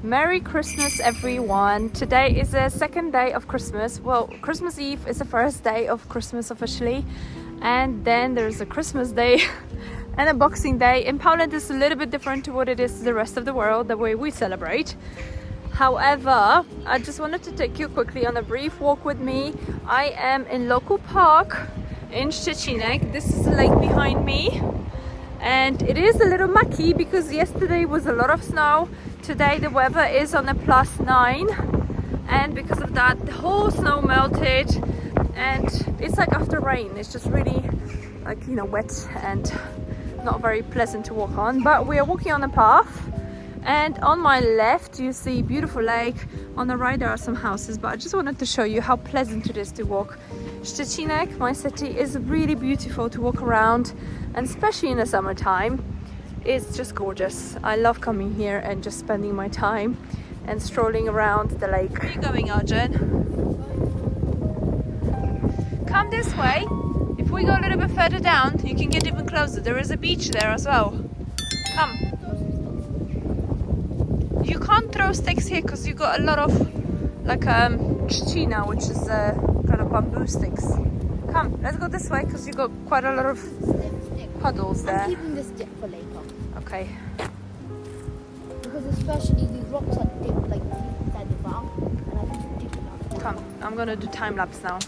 Merry Christmas everyone. Today is the second day of Christmas. Well, Christmas Eve is the first day of Christmas officially, and then there's a Christmas Day and a Boxing Day. In Poland it's a little bit different to what it is the rest of the world, the way we celebrate. However, I just wanted to take you quickly on a brief walk with me. I am in local park in Szczecinek. This is the lake behind me, and it is a little mucky because yesterday was a lot of snow. Today the weather is on a +9, and because of that the whole snow melted, and it's like after rain. It's just really like, you know, wet and not very pleasant to walk on. But we are walking on a path, and on my left you see beautiful lake. On the right there are some houses, but I just wanted to show you how pleasant it is to walk. Szczecinek, my city, is really beautiful to walk around, and especially in the summertime. It's just gorgeous. I love coming here and just spending my time and strolling around the lake. Where are you going, Arjun? Come this way. If we go a little bit further down, you can get even closer. There is a beach there as well. Come. You can't throw sticks here because you got a lot of like trzcina, which is kind of bamboo sticks. Come, let's go this way because you got quite a lot of puddles there. I'm keeping this stick for later. Okay. Because especially these rocks are deep, like deep inside the ground, and I need to dig it out. Come, I'm gonna do time lapse now.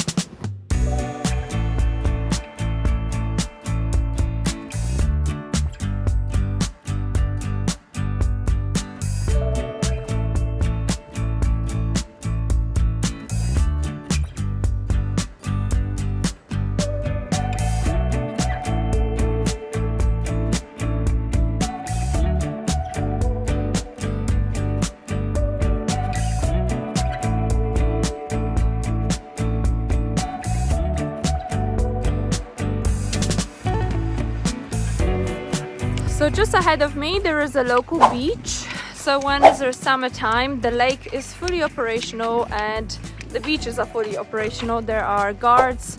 So just ahead of me there is a local beach. So when it's the summertime, the lake is fully operational and the beaches are fully operational. There are guards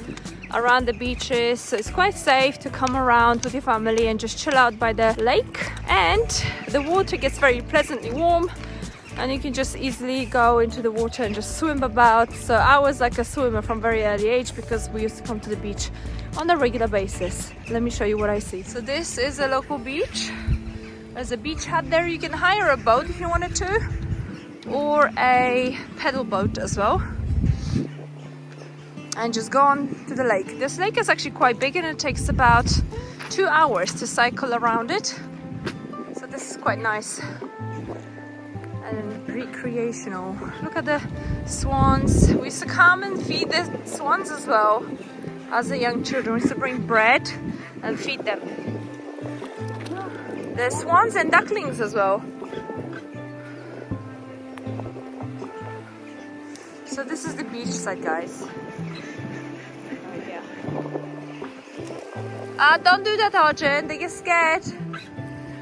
around the beaches, so it's quite safe to come around with your family and just chill out by the lake. And the water gets very pleasantly warm, and you can just easily go into the water and just swim about. So I was like a swimmer from very early age because we used to come to the beach on a regular basis. Let me show you what I see. So this is a local beach. There's a beach hut there. You can hire a boat if you wanted to, or a pedal boat as well, and just go on to the lake. This lake is actually quite big and it takes about 2 hours to cycle around it. So this is quite nice and recreational. Look at the swans. We used to come and feed the swans as well. As a young children, we used to bring bread and feed them. There's swans and ducklings as well. So this is the beach side, guys. Don't do that, Arjun. They get scared.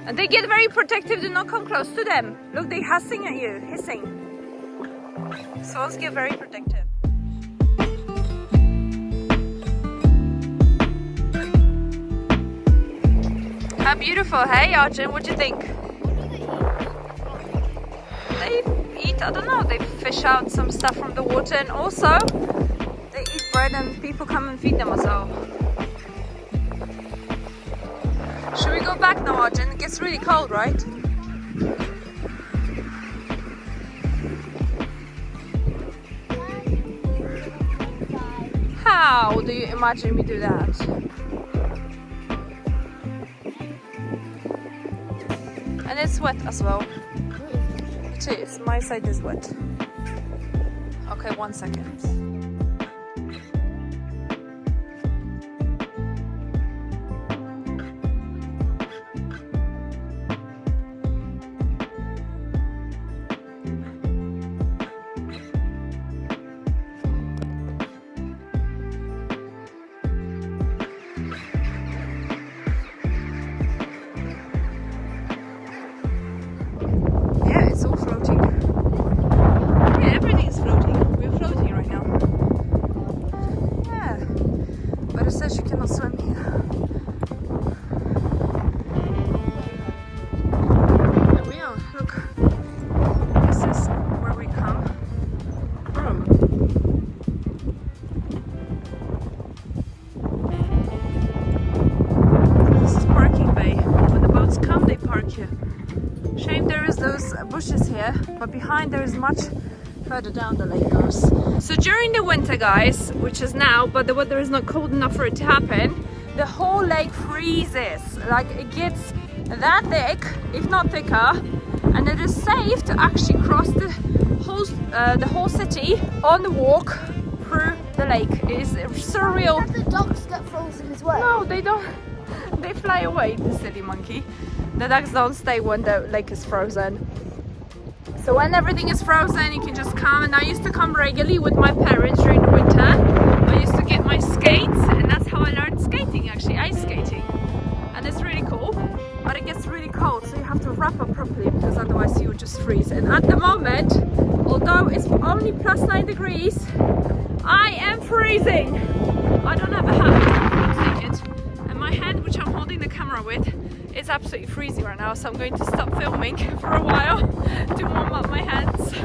And they get very protective. Do not come close to them. Look, they're hissing at you. Hissing. Swans get very protective. How beautiful, hey Arjun? What do you think? They eat, I don't know, they fish out some stuff from the water, and also they eat bread and people come and feed them as well. Should we go back now, Arjun? It gets really cold, right? How do you imagine we do that? And it's wet as well. It is. My side is wet. Okay, 1 second. Yeah, it's all floating. Yeah, everything's floating. We're floating right now. bushes here, but behind there is much further down the lake goes. So during the winter, guys, which is now, but the weather is not cold enough for it to happen, the whole lake freezes. Like it gets that thick, if not thicker, and it is safe to actually cross the whole city on the walk through the lake. It is surreal. The dogs get frozen as well. No, they don't. They fly away, the silly monkey. The ducks don't stay when the lake is frozen. So when everything is frozen, you can just come. And I used to come regularly with my parents during the winter. I used to get my skates, and that's how I learned skating, actually, ice skating. And it's really cool, but it gets really cold, so you have to wrap up properly because otherwise you would just freeze. And at the moment, although it's only +9 degrees, I am freezing. I don't have a hat, I'm naked. And my hand, which I'm holding the camera with, is absolutely freezing right now, so I'm going to stop filming for a while to warm up my hands.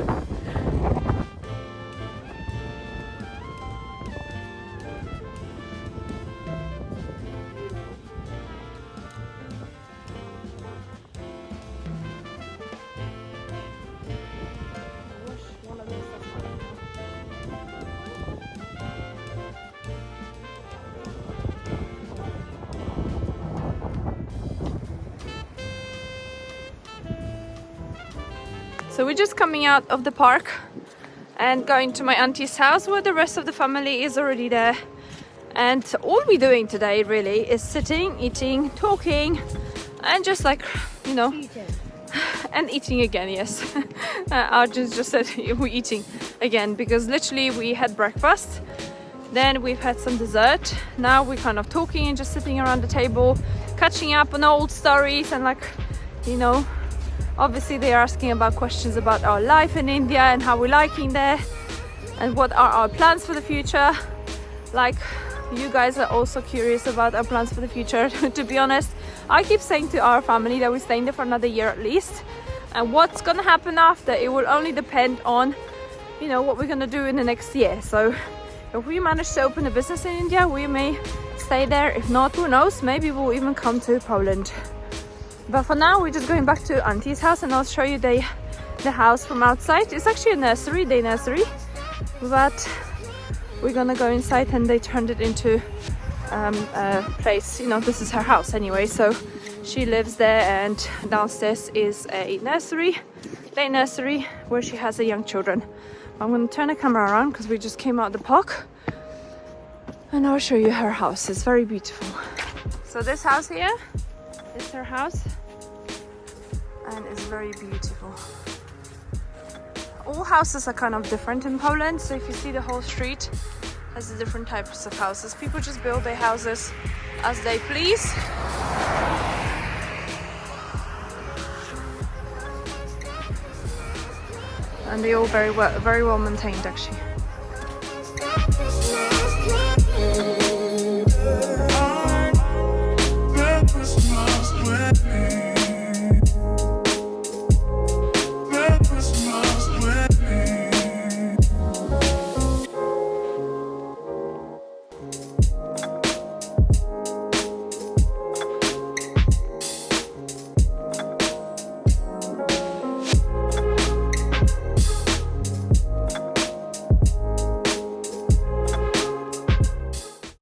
So we're just coming out of the park and going to my auntie's house where the rest of the family is already there. And all we're doing today really is sitting, eating, talking, and just like, you know, and eating again, yes. Arjun just said we're eating again because literally we had breakfast, then we've had some dessert. Now we're kind of talking and just sitting around the table, catching up on old stories and like, you know, obviously they're asking about questions about our life in India and how we're liking there and what are our plans for the future. Like, you guys are also curious about our plans for the future. To be honest, I keep saying to our family that we're staying there for another year at least, and what's gonna happen after, it will only depend on, you know, what we're gonna do in the next year. So if we manage to open a business in India, we may stay there. If not, who knows, maybe we'll even come to Poland. But for now, we're just going back to Auntie's house, and I'll show you the house from outside. It's actually a nursery, day nursery, but we're gonna go inside, and they turned it into a place. You know, this is her house anyway, so she lives there, and downstairs is a nursery, day nursery, where she has young children. I'm gonna turn the camera around because we just came out the park, and I'll show you her house. It's very beautiful. So this house here is her house, and it's very beautiful. All houses are kind of different in Poland, so if you see the whole street has the different types of houses. People just build their houses as they please. And they're all very well maintained actually.